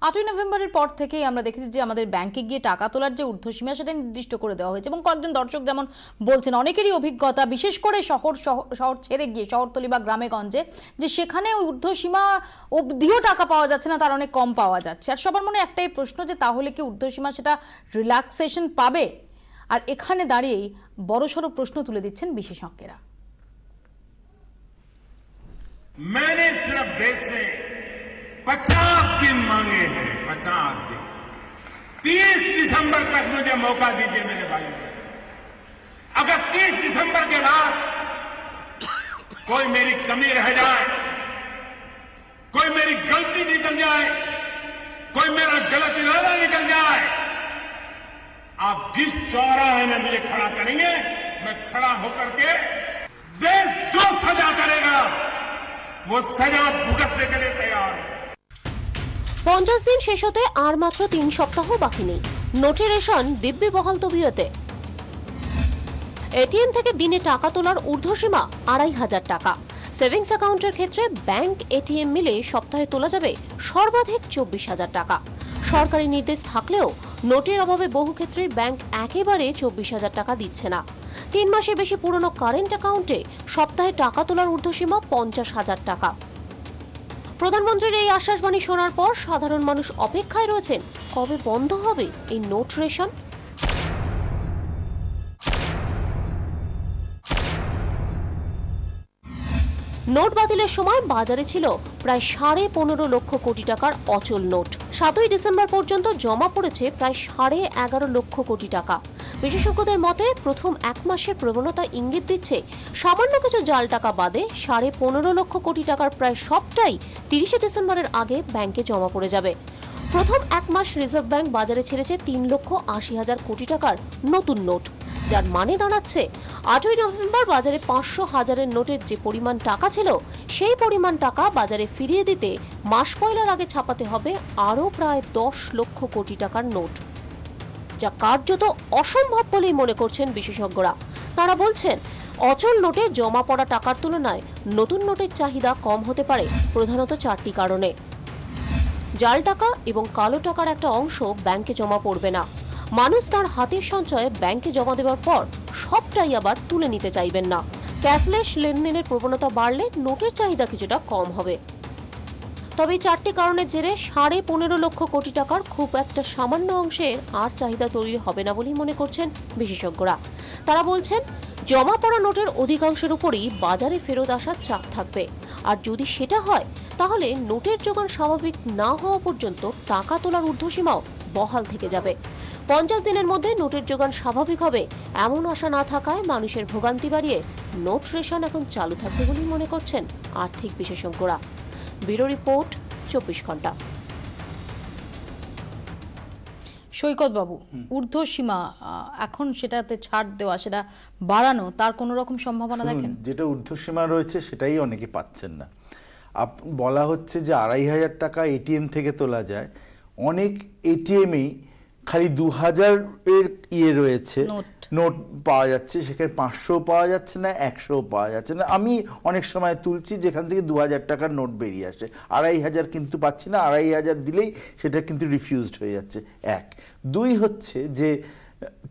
8ই নভেম্বরের পর থেকেই আমরা দেখেছি যে আমাদের ব্যাংকে গিয়ে টাকা তোলার যে ঊর্ধ্বসীমা সেটা নির্দিষ্ট করে দেওয়া হয়েছে এবং কয়েকজন দর্শক যেমন বলছেন অনেকেরই অভিজ্ঞতা, বিশেষ করে শহর ছেড়ে গিয়ে শহরতলি বা গ্রামে গঞ্জে, যে সেখানে ওই ঊর্ধ্বসীমা অবধিও টাকা পাওয়া যাচ্ছে না, তার অনেক কম পাওয়া যাচ্ছে। আর সবার মনে একটাই প্রশ্ন যে তাহলে কি ঊর্ধ্বসীমা সেটা রিল্যাক্সেশন পাবে? আর এখানে দাঁড়িয়েই বড়সড় প্রশ্ন তুলে দিচ্ছেন বিশেষজ্ঞরা। मैंने सिर्फ देश से 50 दिन मांगे हैं, 50 दिन। 30 दिसंबर तक मुझे मौका दीजिए मेरे भाई। अगर 30 दिसंबर के बाद कोई मेरी कमी रह जाए, कोई मेरी गलती निकल जाए, कोई मेरा गलत इरादा निकल जाए, आप जिस चौराहे में मुझे खड़ा करेंगे मैं खड़ा होकर के देश जो सजा करेगा वो सजा भुगतने के लिए तैयार है। 50 দিন শেষ হতে আর মাত্র 3 সপ্তাহ বাকি নেই। নোটের রেশন দিব্যি বহাল তবিয়তে। এটিএম থেকে দিনে টাকা তোলার ঊর্ধ্বসীমা 2500 টাকা। সেভিংস অ্যাকাউন্টের ক্ষেত্রে ব্যাংক এটিএম মিলে সপ্তাহে তোলা যাবে সর্বাধিক 24,000 টাকা। সরকারি নির্দেশ থাকলেও নোটের অভাবে বহু ক্ষেত্রে ব্যাংক একেবারে 24,000 টাকা দিচ্ছে না। 3 মাসের বেশি পুরনো কারেন্ট অ্যাকাউন্টে সপ্তাহে টাকা তোলার ঊর্ধ্বসীমা 50,000 টাকা। প্রধানমন্ত্রীর এই আশ্বাসবাণী শোনার পর সাধারণ মানুষ অপেক্ষায় রয়েছেন কবে বন্ধ হবে এই নোট রেশন। নোট বাতিলের সময় বাজারে ছিল প্রায় 15.5 লক্ষ কোটি টাকার অচল নোট। 7ই ডিসেম্বর পর্যন্ত জমা পড়েছে প্রায় 11.5 লক্ষ কোটি টাকা। বিশেষজ্ঞদের মতে প্রথম 1 মাসের প্রবণতা ইঙ্গিত দিচ্ছে সামান্য কিছু জাল টাকা বাদে 15.5 লক্ষ কোটি টাকার প্রায় সবটাই 30 ডিসেম্বরের আগে ব্যাংকে জমা পড়ে যাবে। প্রথম 1 মাস রিজার্ভ ব্যাংক বাজারে ছেড়েছে 3,80,000 কোটি টাকার নতুন নোট, যার মানে দাঁড়াচ্ছে 8ই নভেম্বর বাজারে 500,000-এর নোটের যে পরিমাণ টাকা ছিল সেই পরিমাণ টাকা বাজারে ফিরিয়ে দিতে মাস পয়লার আগে ছাপাতে হবে আরও প্রায় 10 লক্ষ কোটি টাকার নোট, যা কার্যত অসম্ভব বলেই মনে করছেন বিশেষজ্ঞরা। তারা বলছেন অচল নোটে জমা পড়া টাকার তুলনায় নতুন নোটের চাহিদা কম হতে পারে প্রধানত 4টি কারণে। জাল টাকা এবং কালো টাকার একটা অংশ ব্যাংকে জমা পড়বে না। মানুষ তার হাতের সঞ্চয়ে ব্যাংকে জমা দেওয়ার পর সবটাই আবার তুলে নিতে চাইবেন না। ক্যাশলেস লেনদেনের প্রবণতা বাড়লে নোটের চাহিদা কিছুটা কম হবে। তবে 4টি কারণের জেরে 15.5 লক্ষ কোটি টাকার খুব একটা সামান্য অংশের আর চাহিদা তৈরি হবে না বলেই মনে করছেন বিশেষজ্ঞরা। তারা বলছেন জমা পড়া নোটের অধিকাংশের উপরই বাজারে ফেরত আসার চাপ থাকবে, আর যদি সেটা হয় তাহলে নোটের যোগান স্বাভাবিক না হওয়া পর্যন্ত টাকা তোলার ঊর্ধ্বসীমাও বহাল থেকে যাবে। 50 দিনের মধ্যে নোটের যোগান স্বাভাবিক হবে এমন আশা না থাকায় মানুষের ভোগান্তি বাড়িয়ে নোট রেশন এখন চালু থাকবে বলেই মনে করছেন আর্থিক বিশেষজ্ঞরা। ব্যুরো রিপোর্ট, 24 ঘন্টা। সৈকত বাবু, ঊর্ধ্বসীমা এখন সেটাতে ছাড় দেওয়া, সেটা বাড়ানো, তার কোনো রকম সম্ভাবনা দেখেন? যেটা ঊর্ধ্বসীমা রয়েছে সেটাই অনেকে পাচ্ছেন না। বলা হচ্ছে যে 2,500 টাকা এটিএম থেকে তোলা যায়। অনেক এটিএমই খালি 2,000-এর রয়েছে, নোট পাওয়া যাচ্ছে, সেখানে 500 পাওয়া যাচ্ছে না, 100 পাওয়া যাচ্ছে না। আমি অনেক সময় তুলছি যেখান থেকে 2,000 টাকার নোট বেরিয়ে আসে, 2,500 কিন্তু পাচ্ছি না। 2,500 দিলেই সেটা কিন্তু রিফিউজড হয়ে যাচ্ছে। 1, 2 হচ্ছে যে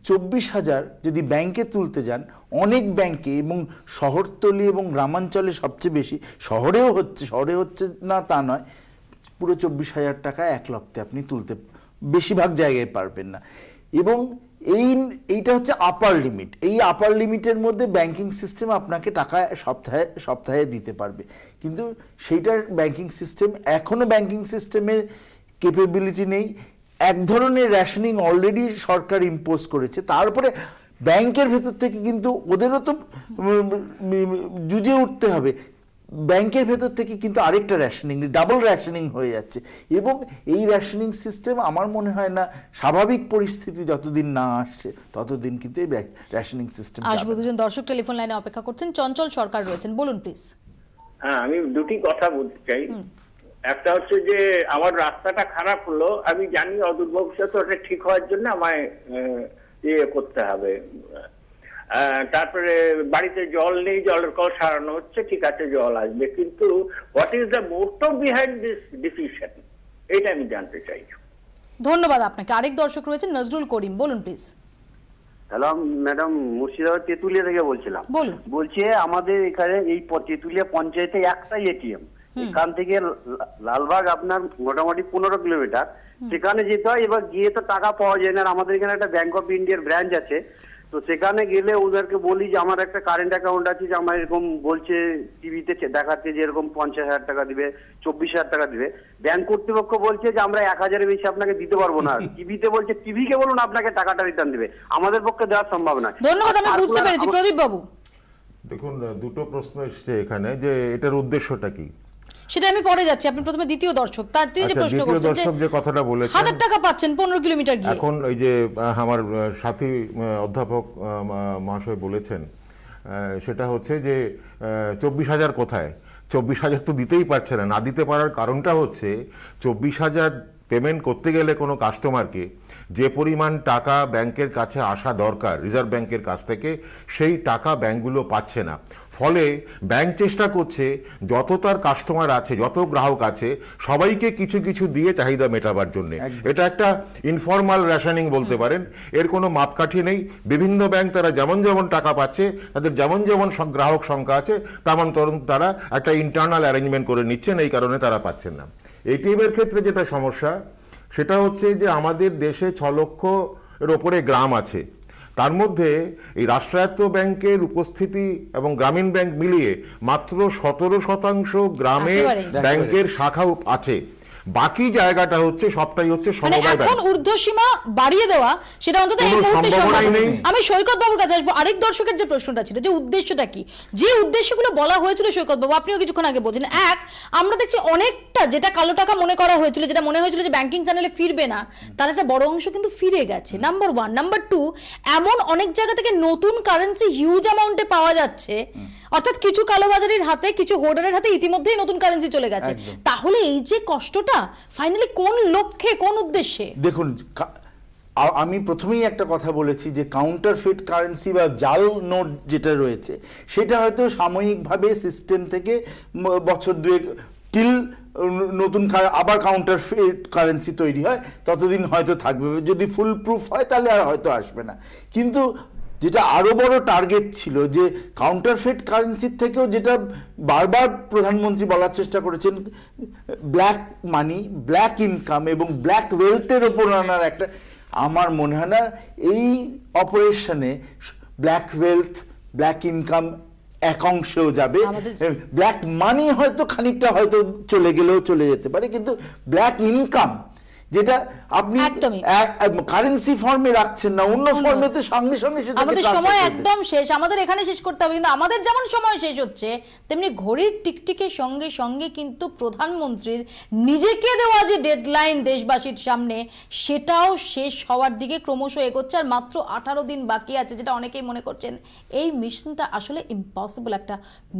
24,000 যদি ব্যাংকে তুলতে যান, অনেক ব্যাংকে এবং শহরতলি এবং গ্রামাঞ্চলে সবচেয়ে বেশি, শহরে হচ্ছে না তা নয়, পুরো 24,000 টাকা এক লপ্তে আপনি তুলতে বেশিরভাগ জায়গায় পারবেন না। এবং এইটা হচ্ছে আপার লিমিট। এই আপার লিমিটের মধ্যে ব্যাংকিং সিস্টেম আপনাকে টাকা সপ্তাহে দিতে পারবে, কিন্তু সেইটার ব্যাংকিং সিস্টেম এখনো ব্যাংকিং সিস্টেমের ক্যাপাবিলিটি নেই। এক ধরনের রেশনিং অলরেডি সরকার ইম্পোজ করেছে, তারপরে ব্যাংকের ভেতর থেকে কিন্তু ওদেরও তো জুঝে উঠতে হবে। ব্যাংকের ভেতর থেকে কিন্তু আরেকটা রেশনিং, ডাবল রেশনিং হয়ে যাচ্ছে। এবং এই রেশনিং সিস্টেম আমার মনে হয় না স্বাভাবিক পরিস্থিতি যতদিন না আসছে ততদিন কিন্তু এই রেশনিং সিস্টেম আসবে। দুজন দর্শক টেলিফোন লাইনে অপেক্ষা করছেন। চঞ্চল সরকার রয়েছেন, বলুন প্লিজ। হ্যাঁ, আমি দুটি কথা বলতে চাই। একটা হচ্ছে যে আমার রাস্তাটা খারাপ হলো, আমি জানি অদূর ভবিষ্যতে ওটা ঠিক হওয়ার জন্য আমায় করতে হবে। তারপরে বাড়িতে জল নেই, জলের কল সারানো হচ্ছে, ঠিক আছে জল আসবে, কিন্তু what is the motive behind this decision? এটা আমি জানতে চাই। ধন্যবাদ আপনাকে। আরেক দর্শক রয়েছেন নজরুল করিম, বলুন please. Hello madam, Murshidabad Tentulia থেকে বলছিলাম। বলুন। বলছি আমাদের এখানে এই তেঁতুলিয়া পঞ্চায়েতে একটাই এটিএম, এখান থেকে লালবাগ আপনার মোটামুটি 15 কিলোমিটার, সেখানে যেতে হয়। এবার গিয়ে তো টাকা পাওয়া যায় না। আমাদের এখানে একটা ব্যাংক অফ ইন্ডিয়ার ব্রাঞ্চ আছে, তো সেখানে গেলে ওদেরকে বলি যে আমার একটা কারেন্ট অ্যাকাউন্ট আছে, যে আমার এরকম বলছে টিভিতে দেখাচ্ছে যে এরকম 50,000 টাকা দিবে, 24,000 টাকা দিবে। ব্যাংক কর্তৃপক্ষ বলছে যে আমরা 1,000-এর বেশি আপনাকে দিতে পারবো না। টিভিতে বলছে টিভিকে বলুন আপনাকে টাকাটা রিটার্ন দিবে, আমাদের পক্ষে দেওয়া সম্ভব না। ধন্যবাদ, আমি বুঝতে পেরেছি। প্রদীপ বাবু, দেখুন, দুটো প্রশ্ন এসছে এখানে, যে এটার উদ্দেশ্যটা কি সেটা আমি পরে যাচ্ছি। আপনি প্রথমে দ্বিতীয় দর্শক, তার তিনি যে প্রশ্ন করছেন যে কথাটা বলেছেন 1000 টাকা পাচ্ছেন 15 কিলোমিটার গিয়ে। এখন এই যে আমার সাথী অধ্যাপক মহাশয় বলেছেন, সেটা হচ্ছে যে 24,000 কোথায়? 24,000 তো দিতেই পারছে না। না দিতে পারার কারণটা হচ্ছে 24,000 পেমেন্ট করতে গেলে কোনো কাস্টমারকে যে পরিমাণ টাকা ব্যাংকের কাছে আসা দরকার রিজার্ভ ব্যাংকের কাছ থেকে, সেই টাকা ব্যাংকগুলো পাচ্ছে না। ফলে ব্যাংক চেষ্টা করছে যত তার কাস্টমার আছে, যত গ্রাহক আছে, সবাইকে কিছু কিছু দিয়ে চাহিদা মেটাবার জন্য। এটা একটা ইনফর্মাল রেশনিং বলতে পারেন, এর কোনো মাপকাঠি নেই। বিভিন্ন ব্যাংক তারা যেমন যেমন টাকা পাচ্ছে, তাদের যেমন যেমন গ্রাহক সংখ্যা আছে, তেমন তারা একটা ইন্টারনাল অ্যারেঞ্জমেন্ট করে নিচ্ছেন, এই কারণে তারা পাচ্ছেন না। এটিএমের ক্ষেত্রে যেটা সমস্যা, সেটা হচ্ছে যে আমাদের দেশে 6 লক্ষের ওপরে গ্রাম আছে। তার মধ্যে এই রাষ্ট্রায়ত্ত ব্যাংকের উপস্থিতি এবং গ্রামীণ ব্যাংক মিলিয়ে মাত্র 17% গ্রামে ব্যাংকের শাখা আছে। বাকি জায়গাটা হচ্ছে সবটাই হচ্ছে সমবায় ব্যাংক। এখন ঊর্ধ্বসীমা বাড়িয়ে দেওয়া সেটা অন্তত এই মুহূর্তে সম্ভব নেই। আমি সৈকত বাবুর কাছে আসবো। আরেক দর্শকের যে প্রশ্নটা ছিল, যে উদ্দেশ্যটা কি, যে উদ্দেশ্যগুলো বলা হয়েছিল সৈকত বাবু আপনিও কিছুক্ষণ আগে বলছেন। এক, আমরা দেখছি অনেকটা যেটা কালো টাকা মনে করা হয়েছিল, যেটা মনে হয়েছিল যে ব্যাংকিং চ্যানেলে ফিরবে না, তার একটা বড় অংশ কিন্তু ফিরে গেছে, নাম্বার 1। নাম্বার 2, এমন অনেক জায়গা থেকে নতুন কারেন্সি হিউজ অ্যামাউন্টে পাওয়া যাচ্ছে, অর্থাৎ কিছু কালোবাজারির হাতে, কিছু হোর্ডারের হাতে ইতিমধ্যেই নতুন কারেন্সি চলে গেছে। তাহলে এই যে কষ্টটা ফাইনালি কোন লক্ষ্যে, কোন উদ্দেশ্যে? দেখুন, আমি প্রথমেই একটা কথা বলেছি যে কাউন্টারফেট কারেন্সি বা জাল নোট যেটা রয়েছে, সেটা হয়তো সাময়িকভাবে সিস্টেম থেকে বছর 2 টিল নতুন আবার কাউন্টারফেট কারেন্সি তৈরি হয়, ততদিন হয়তো থাকবে। যদি ফুল প্রুফ হয় তাহলে আর হয়তো আসবে না। কিন্তু যেটা আরো বড় টার্গেট ছিল, যে কাউন্টারফেট কারেন্সির থেকেও যেটা বারবার প্রধানমন্ত্রী বলার চেষ্টা করেছেন, ব্ল্যাক মানি, ব্ল্যাক ইনকাম এবং ব্ল্যাক ওয়েলথের ওপর আনার একটা, আমার মনে হয় না এই অপারেশনে ব্ল্যাক ওয়েলথ, ব্ল্যাক ইনকাম এক অংশেও যাবে। ব্ল্যাক মানি হয়তো খানিকটা হয়তো চলে গেলেও চলে যেতে পারে, কিন্তু ব্ল্যাক ইনকাম যেটা আপনি কারেন্সি ফর্মে রাখছেন না, অন্য ফর্মেতে সঙ্গে সঙ্গে সেটা। আমাদের সময় একদম শেষ, আমাদের এখানে শেষ করতে হবে। কিন্তু আমাদের যেমন সময় শেষ হচ্ছে, তেমনি ঘড়ির টিকটিকের সঙ্গে সঙ্গে কিন্তু প্রধানমন্ত্রীর নিজেকে দেওয়া যে ডেডলাইন দেশবাসীর সামনে, সেটাও শেষ হওয়ার দিকে ক্রমশ এগোচ্ছে। আর মাত্র 18 দিন বাকি আছে, যেটা অনেকেই মনে করছেন এই মিশনটা আসলে ইম্পসিবল একটা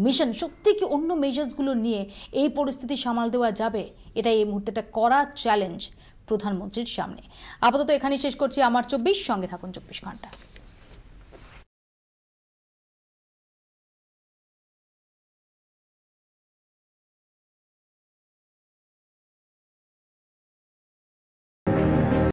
মিশন। সত্যি কি অন্য মেজার্সগুলো নিয়ে এই পরিস্থিতি সামাল দেওয়া যাবে? এটা এই মুহূর্তে একটা কড়া চ্যালেঞ্জ প্রধানমন্ত্রীর সামনে। আপাতত এখানেই শেষ করছি আমার 24। সঙ্গে থাকুন 24 ঘন্টা।